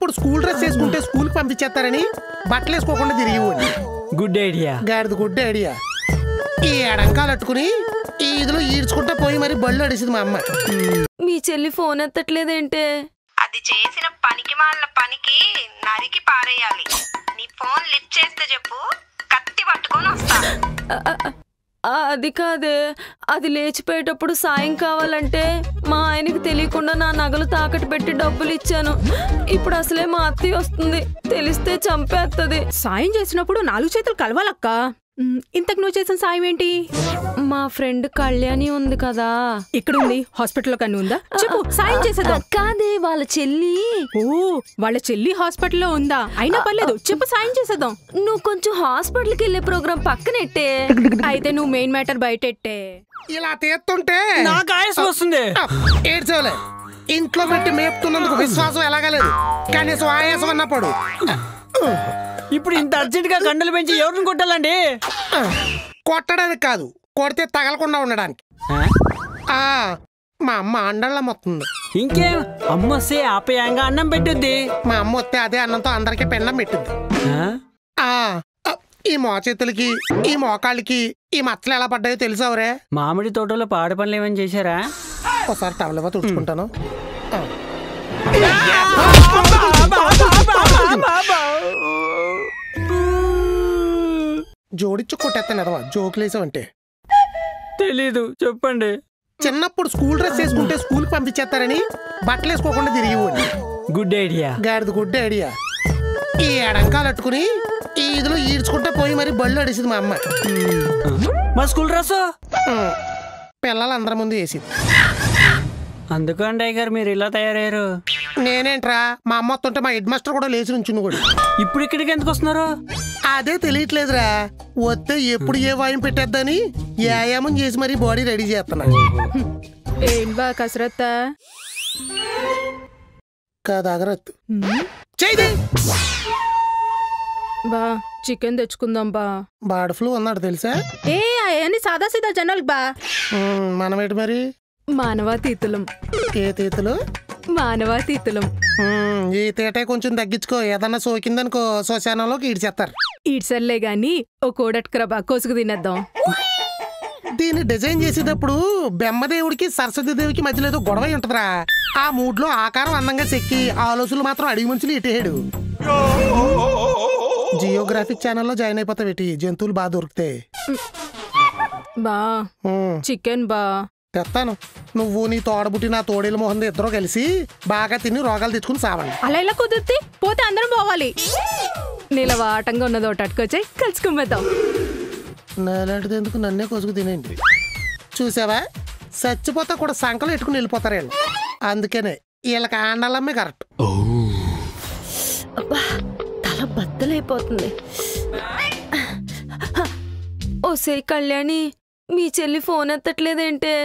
చిన్నప్పుడు school dress వేసుకుంటే school కి పంపించేస్తారని బట్టలు వేసుకోకుండా తిరిగివ్వండి. Good idea. గాడిది గుడ్ ఐడియా. ఈ ఎడంకాలు అట్టుకుని ఈ ఇదిలో ఈడ్చుకుంటా పోయి మరి బళ్ళు అడిసింది మా అమ్మ. మీ చెల్లి ఫోన్ ఎత్తట్లేదేంటే? అది చేసిన పనికి మాలిన పనికి నరికి పారేయాలి. నీ ఫోన్ లిఫ్ట్ చేస్తే చెప్పు, కత్తి పట్టుకొని వస్తా. అది కాదే, అది లేచిపోయేటప్పుడు సాయం కావాలంటే మా ఆయనకి తెలియకుండా నా నగలు తాకట్టు పెట్టి డబ్బులు ఇచ్చాను. ఇప్పుడు అసలే మా అత్తయ్య వస్తుంది, తెలిస్తే చంపేస్తుంది. సాయం చేసినప్పుడు 4 చేతులు కలవాలక్క. ఇంతకు నువ్వు చేసిన సాయం ఏంటి? మా ఫ్రెండ్ కళ్యాణి ఉంది కదా, ఇక్కడుంది. హాస్పిటల్లో కన్నా ఉందా? చెప్పు, సాయం చేసేద్దాం. కాదే, వాళ్ళ చెల్లి. ఓ, వాళ్ళ చెల్లి హాస్పిటల్లో ఉందా? అయినా పర్లేదు, చెప్పు, సాయం చేసేద్దాం. నువ్వు కొంచెం హాస్పిటల్కి వెళ్ళే ప్రోగ్రాం పక్కనెట్టే. అయితే నువ్వు మెయిన్ మ్యాటర్ బయటెట్టే. ఇలా తీస్తుంటే నాకు ఆయాసం వస్తుంది. ఏడ్చేవలే. ఇంట్లో పెట్టి మేపుతున్నందుకు విశ్వాసం ఎలాగలేదు, కనీసం ఆయాసం అన్నప్పుడు. ఇప్పుడు ఇంత అర్జెంట్ గా కండలు పెంచి ఎవరిని కొట్టాలండి? కొట్టడానికి కాదు, కొడితే తగలకుండా ఉండడానికి. మా అమ్మ అండళ్ళ మొత్తుంది. ఇంకేం, అమ్మ వస్తే ఆపయాంగా అన్నం పెట్టుద్ది. మా అమ్మ వస్తే అదే అన్నంతో అందరికీ పెండం పెట్టింది. ఈ మోచేతులకి, ఈ మోకాళ్ళకి ఈ మచ్చలు ఎలా పడ్డాయో తెలుసావరే? మామిడి తోటలో పాడు పనులు ఏమని చేశారా? ఒకసారి టవల్ ఇవ్వ, తుడుచుకుంటాను. జోడిచ్చు కొట్టేస్తాను ఎదవా, జోకులేసావంటే. తెలీదు, చెప్పండి. చిన్నప్పుడు స్కూల్ డ్రెస్ వేసుకుంటే స్కూల్ కి పంపించేస్తారని బట్టలు వేసుకోకుండా తిరిగివ్వండి. Good idea. గాడిది గుడ్ ఐడియా. ఈ ఎడంకాలు అట్టుకుని ఈ ఇదిలో ఈడ్చుకుంటా పోయి మరి బళ్ళు అడిసింది మా అమ్మ. మా స్కూల్ డ్రెస్ పిల్లలందరి ముందు వేసింది. అందుకండి అయ్యగారు మీరు ఇలా తయారయ్యారు. నేనేంట్రా, మా అమ్మ వస్తుంటే మా హెడ్ మాస్టర్ కూడా లేచి నుంచుంది కూడా. ఇప్పుడు ఇక్కడికి ఎందుకు వస్తున్నారు? అదే తెలియట్లేదురా, వస్తే ఎప్పుడు ఏ వాయం పెట్టేద్దని వ్యాయామం చేసి మరి బాడీ రెడీ చేస్తున్నా. ఏం బా కసరత్త కాదు, అగరత్తు చేయి. బా చికెన్ తెచ్చుకుందాం బా. బర్డ్ ఫ్లూ అన్నాడు తెలుసా? అని సాదా సీదా జనాలకు బా. మనమేంటి మరి? మానవాతీతులం. ఏ తీతులు? మానవాతీతులం. ఈ తీటే కొంచెం తగ్గించుకో, ఏదన్నా సోకిందనుకో శ్మశానంలోకి ఈడ్చేస్తారు. ఈడ్సర్లే గాని ఓ కోడట్కరా బా, కోసుకు తినేద్దాం. దీన్ని డిజైన్ చేసేటప్పుడు బెమ్మదేవుడికి సరస్వతీదేవికి మధ్యలో ఏదో గొడవ ఉంటదిరా. ఆ మూడ్ లో ఆకారం అందంగా చెక్కి ఆలోచనలు మాత్రం అడిగి మనుషులు ఇటేడు. జియోగ్రాఫిక్ ఛానల్లో జాయిన్ అయిపోతావేటి, జంతువులు బాగా దొరుకుతాయి. బా చికెన్ బా తెస్తాను. నువ్వు నీ తోడబుట్టి నా తోడేలు మోహన్ ఇద్దరు కలిసి బాగా తిని రోగాలు తెచ్చుకుని సావండి. అలా ఇలా కుదిరితే పోతే అందరం పోవాలి. నీలవాటంగా ఉన్నది ఒకటి అట్టుకొచ్చాయి, కలుసుకుమ్మేద్దాం. నేలాంటిది ఎందుకు, నన్నే కొసుకు తినేయండి. చూసావా, చచ్చిపోతా కూడా సంకలు ఎట్టుకుని వెళ్ళిపోతారు వీళ్ళు. అందుకనే వీళ్ళకి ఆండాలమ్మే కరెక్ట్. తల బద్దలైపోతుంది. ఓసే కళ్యాణి, మీ చెల్లి ఫోన్ ఎత్తట్లేదేంటే?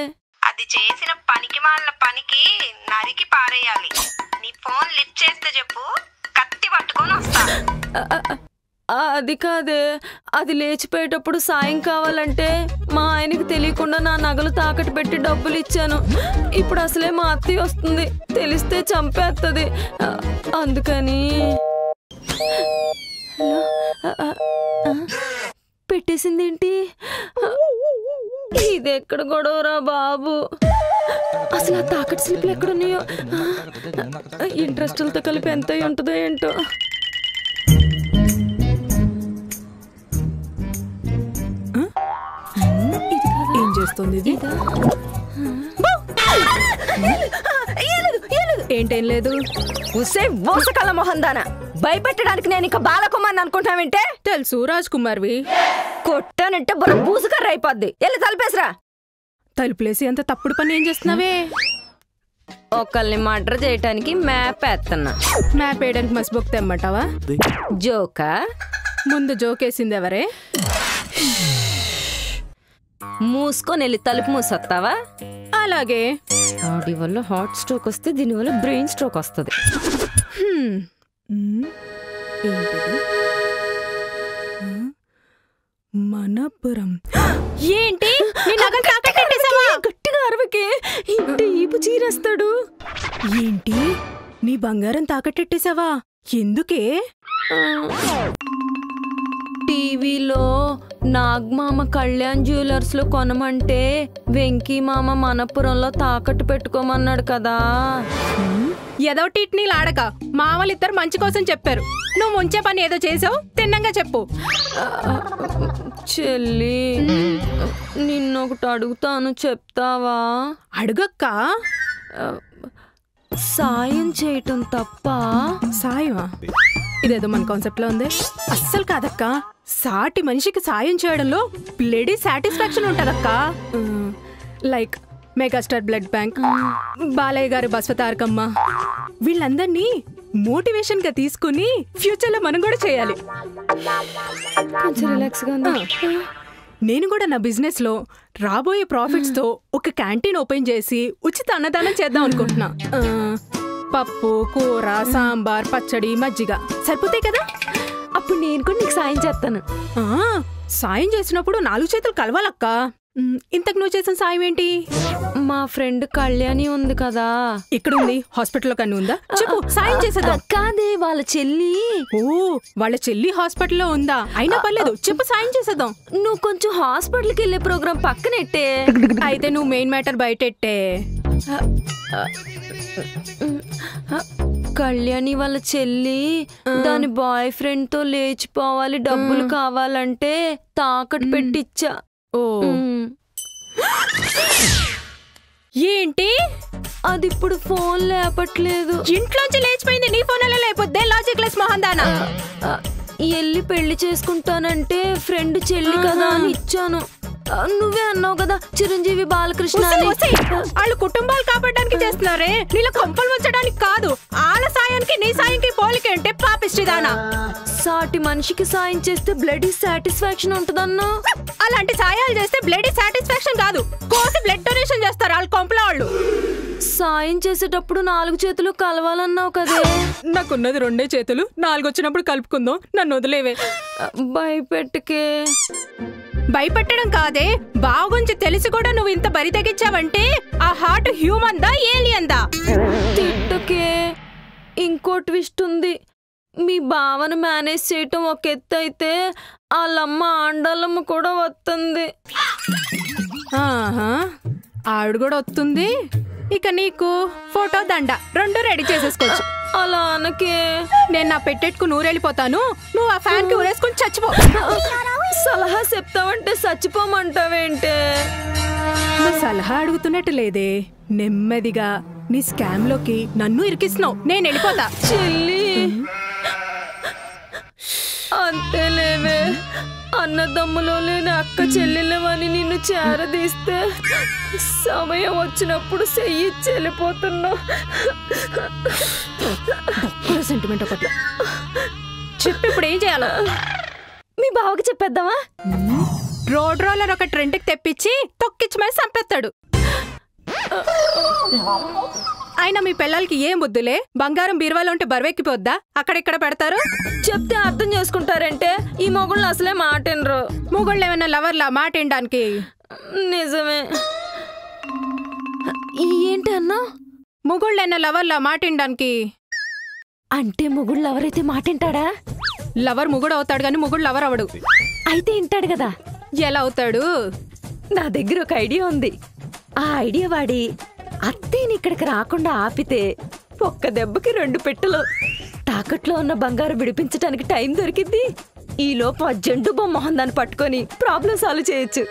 అది చేసిన పనికి మాలిన పనికి నరికి పారేయాలి. నీ ఫోన్ లిఫ్ట్ చేస్తే చెప్పు, కత్తి పట్టుకొని వస్తా. అది కాదే, అది లేచిపోయేటప్పుడు సాయం కావాలంటే మా ఆయనకి తెలియకుండా నా నగలు తాకట్టు పెట్టి డబ్బులు ఇచ్చాను. ఇప్పుడు అసలే మా అత్తయ్య వస్తుంది, తెలిస్తే చంపేస్తుంది. అందుకని పెట్టేసిందేంటి? ఇదెక్కడ గొడవరా బాబు? అసలు ఆ తాకట్టు స్లిప్లు ఎక్కడున్నాయో, ఇంట్రెస్ట్లతో కలిపి ఎంత ఉంటుందో ఏంటో. ఏం చేస్తుంది ఇది? ఏంటేం లేదు. ఉసే మోసకళ్ళ మొహందానా, భయపెట్టడానికి నేను ఇక బాలకుమార్ని అనుకుంటావేంటే? తెలుసు, రాజ్ కుమార్వి. కొట్టానంటే బుర్ర బూసుకర్ర అయిపోద్ది. వెళ్ళి తలిపేసరా. తలుపులేసి అంత తప్పుడు పని ఏం చేస్తున్నావే? ఒకళ్ళని మర్డర్ చేయటానికి మ్యాప్ వేస్తున్నా. మ్యాప్ వేయడానికి మసిబొక్ తెమ్మంటావా? జోకా? ముందు జోకేసింది ఎవరే? మూసుకొని వెళ్ళి తలుపు మూసొస్తావా? అలాగే. వాడి వల్ల హార్ట్ స్ట్రోక్ వస్తే దీనివల్ల బ్రెయిన్ స్ట్రోక్ వస్తుంది. మనపురం. ఏంటి గట్టిగా అరవకే, ఇంటి ఈపు చీరేస్తాడు. ఏంటి నీ బంగారం తాకట్టెట్టేసావా? ఎందుకే? టీవీలో నాగమామ కళ్యాణ్ జ్యువెలర్స్ లో కొనమంటే వెంకీ మామ మనపురంలో తాకట్టు పెట్టుకోమన్నాడు కదా. ఏదో టిట్నీలు ఆడక, మామలిద్దరు మంచి కోసం చెప్పారు. నువ్వు ముంచే పని ఏదో చేసావు, తిన్నంగా చెప్పు. చెల్లి, నిన్నొకటి అడుగుతాను, చెప్తావా? అడుగక్క. సాయం చేయటం తప్ప? సాయమా? ఇదేదో మన కాన్సెప్ట్ లో ఉంది. అస్సలు కాదక్క. సాటి మనిషికి సాయం చేయడంలో బ్లడీ సాటిస్ఫాక్షన్ ఉంటదక్క. Like megastar blood bank, Balayya garu Basavatarakamma, వీళ్ళందరినీ మోటివేషన్ గా తీసుకుని ఫ్యూచర్ లో మనం కూడా చేయాలి. కొంచెం రిలాక్స్ గా ఉందా? నేను కూడా నా బిజినెస్ లో రాబోయే ప్రాఫిట్స్ తో ఒక క్యాంటీన్ ఓపెన్ చేసి ఉచిత అన్నదానం చేద్దాం అనుకుంటున్నా. పప్పు, కూర, సాంబార్, పచ్చడి, మజ్జిగ సరిపోతాయి కదా. అప్పుడు నేను కూడా నీకు సాయం చేస్తాను. సాయం చేసినప్పుడు 4 చేతులు కలవాలక్క. ఇంతకు నువ్వు చేసిన సాయం ఏంటి? మా ఫ్రెండ్ కళ్యాణి ఉంది కదా, ఇక్కడుంది. హాస్పిటల్లో కన్నా ఉందా? చెప్పు, సాయం చేసేద్దాం. కాదే, వాళ్ళ చెల్లి. ఓ, వాళ్ళ చెల్లి హాస్పిటల్లో ఉందా? అయినా పర్లేదు, చెప్పు, సాయం చేసేద్దాం. నువ్వు కొంచెం హాస్పిటల్కి వెళ్ళే ప్రోగ్రాం పక్కనెట్టే. అయితే నువ్వు మెయిన్ మ్యాటర్ బయటెట్టే. కళ్యాణి వాళ్ళ చెల్లి దాని బాయ్ ఫ్రెండ్ తో లేచిపోవాలి, డబ్బులు కావాలంటే తాకట్టు పెట్టిచ్చా. ఓ, ఏంటి? అది ఇప్పుడు ఫోన్ లేపట్లేదు. ఇంట్లోంచి లేచిపోయింది, నీ ఫోన్ ఎలా లేకపోతే? లాజిక్ లెస్ మొహందానా. ఎల్లి పెళ్లి చేసుకుంటానంటే ఫ్రెండ్ చెల్లి కదా అని ఇచ్చాను. నువ్వే అన్నావు కదా చిరంజీవి బాలకృష్ణ అని. వాళ్ళు కుటుంబాలు కాపాడడానికి చేస్తున్నారే, నీళ్ళ కొంపలు వచ్చడానికి కాదు. వాళ్ళ సాయానికి నీ సాయంకి పోలికేంటే పాపిష్టిదానా? సాటి మనిషికి సాయం చేస్తే బ్లడీ సాటిస్ఫాక్షన్ ఉంటుందన్నా. అలాంటి సాయాలు చేస్తే బ్లడీ సాటిస్ఫాక్షన్ కాదు, కోసి బ్లడ్ డొనేషన్ చేస్తారు వాళ్ళ కొంపల వాళ్ళు. సాయం చేసేటప్పుడు 4 చేతులు కలవాలన్నావు కదే. నాకున్నది 2 చేతులు, 4 వచ్చినప్పుడు కలుపుకుందాం. నన్ను వదిలేవే. భయపెట్టకే. భయపెట్టడం కాదే, బాగుంచి తెలిసి కూడా నువ్వు ఇంత బరి తగ్గించావంటే ఆ హార్ట్ హ్యూమన్ దా, ఏలియన్ దా? తిట్టకే. ఇంకో ట్విస్ట్ ఉంది. మీ బావను మేనేజ్ చేయటం ఒక ఎత్తు అయితే వాళ్ళమ్మ ఆండాలమ్మ కూడా వస్తుంది. ఆవిడ కూడా వస్తుంది. ఇక నీకు ఫోటో దండ 2 రెడీ చేసేసుకోవచ్చు. అలా అనకే. నేను నా పెట్టెట్టుకు నూరెళ్ళిపోతాను, నువ్వు ఆ ఫ్యాన్ కి ఊరేసుకుని చచ్చిపో. సలహా చెప్తావంటే చచ్చిపోమంటావేంటే? నువ్వు సలహా అడుగుతున్నట్టు లేదే, నెమ్మదిగా నీ స్కామ్ లోకి నన్ను ఇరికిస్తున్నావు. నేను వెళ్ళిపోతా. చెల్లి, అంతేలేవే. అన్నదమ్ములో లేని అక్క చెల్లెలవని నిన్ను చేరదీస్తే సమయం వచ్చినప్పుడు చెయ్యిచ్చి వెళ్ళిపోతున్నా. సెంటిమెంట్ ఒకటి చెప్పి ఇప్పుడు ఏం చేయాలో మీ బావకి చెప్పేద్దామా? రోడ్ రోలర్ ఒక ట్రెండ్కి తెప్పించి తొక్కిచ్చి మరి చంపేస్తాడు. అయినా మీ పిల్లలకి ఏం బుద్ధులే, బంగారం బీరువాలో ఉంటే బరువెక్కిపోద్దా? అక్కడిక్కడ పెడతారు. చెప్తే అర్థం చేసుకుంటారంటే ఈ మొగుళ్ళు అసలే మాటినరు. మొగుళ్ళు ఏమైనా లవర్లా మాట వినడానికి? నిజమే. ఏంటి అన్నా? మొగుళ్ళైనా లవర్లా మాట వినడానికి? అంటే మొగుళ్ళు ఎవరైతే మాట వింటాడా? లవర్ మొగుడు అవుతాడు కానీ మొగుడు లవర్ అవడు. అయితే వింటాడు కదా. ఎలా అవుతాడు? నా దగ్గర ఒక ఐడియా ఉంది. ఆ ఐడియా వాడి అత్తేని ఇక్కడికి రాకుండా ఆపితే ఒక్క దెబ్బకి 2 పెట్టెలు. తాకట్లో ఉన్న బంగారం విడిపించడానికి టైం దొరికింది. ఈ లోపు ఆ జండు బొమ్మ మొహందాన్ని పట్టుకొని ప్రాబ్లం సాల్వ్ చేయొచ్చు.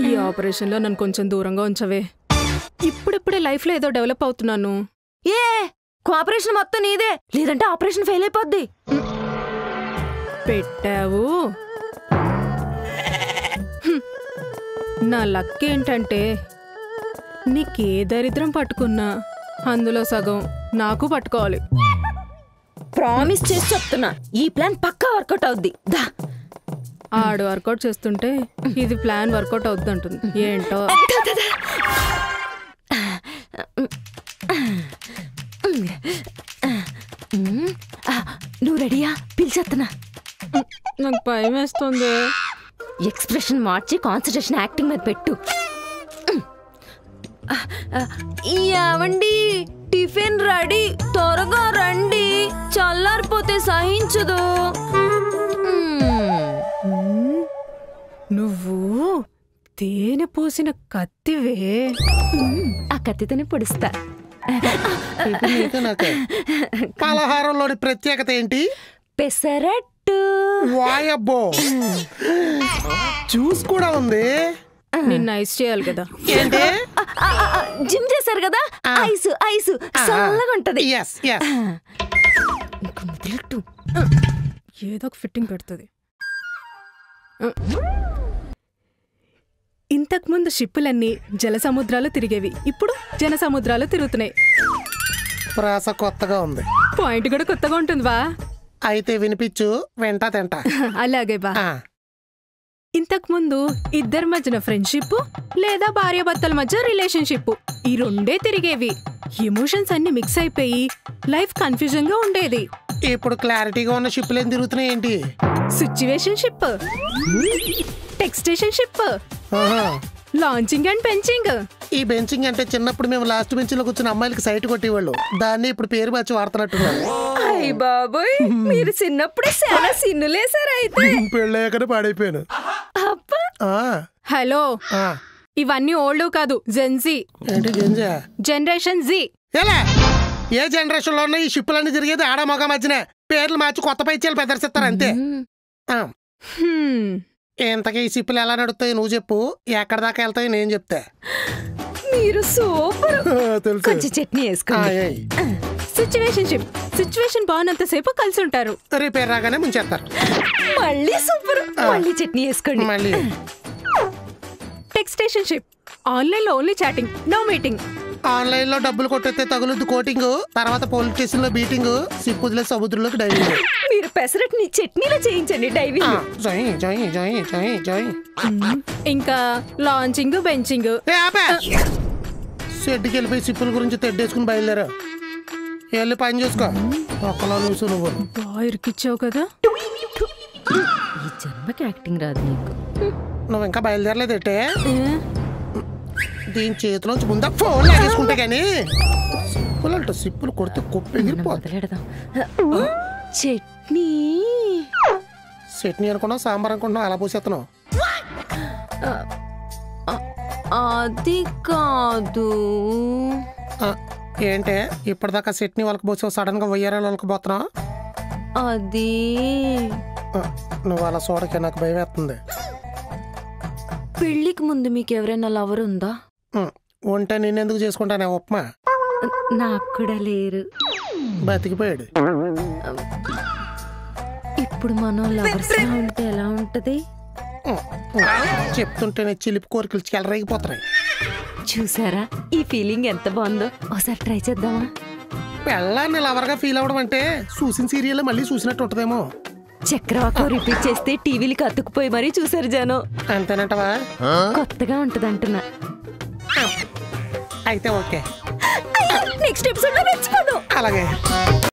ఈ ఆపరేషన్ లో నన్ను కొంచెం దూరంగా ఉంచవే. ఇప్పుడిప్పుడే లైఫ్ లో ఏదో డెవలప్ అవుతున్నాను. ఏ కోఆపరేషన్ మొత్తం నీదే, లేదంటే ఆపరేషన్ ఫెయిల్ అయిపోద్ది. పెట్టావు. నా లక్ ఏంటంటే నీకే దరిద్రం పట్టుకున్నా అందులో సగం నాకు పట్టుకోవాలి. ప్రామిస్ చేసి చెప్తున్నా, ఈ ప్లాన్ పక్కా వర్కౌట్ అవుద్ది. దా. ఆడు వర్కౌట్ చేస్తుంటే ఇది ప్లాన్ వర్కౌట్ అవుద్ది అంటుంది. ఏంటో. నువ్వు రెడీయా? పిలిచేస్తున్నా. నాకు భయం వేస్తుంది. ఎక్స్ప్రెషన్ మార్చి కాన్సన్ట్రేషన్ యాక్టింగ్ మీద పెట్టు. ఏవండి, టిఫిన్ రెడీ, త్వరగా రండి, చల్ల లేకపోతే సహించదు. నువ్వు తేనె పోసిన కత్తివే. ఆ కత్తితోనే పొడుస్తా. ఇప్పుడు నీకే నాకే. పలహారంలోని ప్రత్యేకత ఏంటి? పెసరట్టు. వాయబ్బో, జ్యూస్ కూడా ఉంది. నిన్న ఐస్ చేయాలి కదా. ఏంటి? జిమ్ చేశారు కదా, ఐస్ ఐస్ చల్లగా ఉంటది. yes yes. ఏదో ఒక ఫిట్టింగ్ పెడుతుంది. ఇంతకుముందు షిప్పులన్నీ జల సముద్రాలు తిరిగేవి, ఇప్పుడు జన సముద్రాలు తిరుగుతున్నాయి. ప్రాస కొత్తగా ఉంది. పాయింట్ కూడా కొత్తగా ఉంటుందివా? అయితే వినిపించు, వెంటా తింటా. అలాగే బా. ఇంతకుముందు ఇద్దరి మధ్యన ఫ్రెండ్షిప్ లేదా భార్యాభర్తల మధ్య రిలేషన్షిప్, ఈ రెండే తిరిగేవి. ఎమోషన్స్ అన్ని మిక్స్ అయిపోయి లైఫ్ కన్ఫ్యూజన్ గా ఉండేది. ఇప్పుడు క్లారిటీగా ఉన్న షిప్పులు ఏం తిరుగుతున్నాయి ఏంటి? Situationship, textationship, launching and benching. ఈ బెంచింగ్ అంటే చిన్నప్పుడు మేము లాస్ట్ బెంచ్ లో కూర్చున్న అమ్మాయిలకి సైట్ కొట్టేవాళ్ళు, దాన్ని ఇప్పుడు పేరు మార్చి వాడుతున్నట్టున్నారు. అయ్య బాబోయ్, మీరు చిన్నప్పుడు చాలా సిన్నులేసారు. అయితే పెళ్ళయ్యాకనే పాడైపోయాను. హలో, ఇవన్నీ ఓల్డ్ కాదు, జెన్జీ. ఏంటి జెన్జా? Generation G. ఎలా? ఏ జనరేషన్ లో ఉన్న ఈ షిప్పులన్నీ తిరిగేది ఆడ మగ మధ్యన పేర్లు మార్చి కొత్త పైచీలు ప్రదర్శిస్తారు అంతే. ఇంతకీ ఈ షిప్పులు ఎలా నడుస్తాయి నువ్వు చెప్పు, ఎక్కడ దాకా వెళ్తాయి నేను చెప్తా. మీరు సూపర్. తెలుసు. కొంచెం చట్నీ వేసుకోండి. సిచ్యువేషన్షిప్, సిచ్యువేషన్ బాగున్నంతసేపు కలిసి ఉంటారు, రిపేర్ రాగానే ముంచేస్తారు. మళ్ళీ సూపర్. మళ్ళీ చట్నీ వేసుకోండి. మళ్ళీ టెక్స్టేషన్షిప్, ఆన్లైన్ లో only chatting, no meeting. Online లో డబ్బులు కొట్టేస్తే తగులుద్దు కోటింగ్, తర్వాత పోలీస్ స్టేషన్ లో బీటింగ్, సిప్పుదిలే సముద్రంలోకి డైవింగ్. మీరు పెసరట్ని చట్నీలో చేయించండి డైవింగ్. ఇంకా లాంచింగ్, బెంచింగ్. షెడ్కి వెళ్ళిపోయి సిప్పుల గురించి తెడ్డేసుకుని బయలుదేరా. వెళ్ళి పని చూసుకో. ఒక్కలో చూసు నువ్వు. బాగా ఇరికిచ్చావు కదా. ఈ జన్మకి యాక్టింగ్ రాదు నీకు. నువ్వు ఇంకా బయలుదేరలేదేటే? దీని చేతిలోంచి ముందా ఫోన్ లాగేసుకుంటే గానీ సిప్పులంట సిప్పులు కొడితే మొదలెడదాం. చట్నీ చట్నీ అనుకున్నావు, సాంబార్ అనుకుంటున్నావు, అలా పోసేస్తున్నావు. అది కాదు. ఏంటే ఇప్పటిదాకా చట్నీ వాళ్ళకి పోసావు, సడన్ గా వయ్యారాలు వాళ్ళకి పోతున్నావు? అది నువ్వు అలా చూడకే, నాకు భయం వేస్తుంది. పెళ్ళికి ముందు మీకు ఎవరైనా లవర్ ఉందా? ఉంటే నేనెందుకు చేసుకుంటానే ఉప్మా? నాకు కూడా లేరు. బతికిపోయాడు. ఇప్పుడు మనం లవర్స్ ఉంటే ఎలా ఉంటది? చెప్తుంటేనే చిలిపి కోరికలు చెలరేగిపోతున్నాయి. చూసారా ఈ ఫీలింగ్ ఎంత బాగుందో? ఒకసారి ట్రై చేద్దామా? పెళ్ళాన్ని లవర్గా ఫీల్ అవ్వడం అంటే చూసిన సీరియల్ మళ్ళీ చూసినట్టు ఉంటదేమో. చక్రవాకం రిపీట్ చేస్తే టీవీలకి అతుక్కుపోయి మరీ చూసారు జనం. అంతేనంటవా? కొత్తగా ఉంటది అంటున్నా. అయితే ఓకే, నెక్స్ట్ ఎపిసోడ్ లో మెచ్చిపోదాం. అలాగే.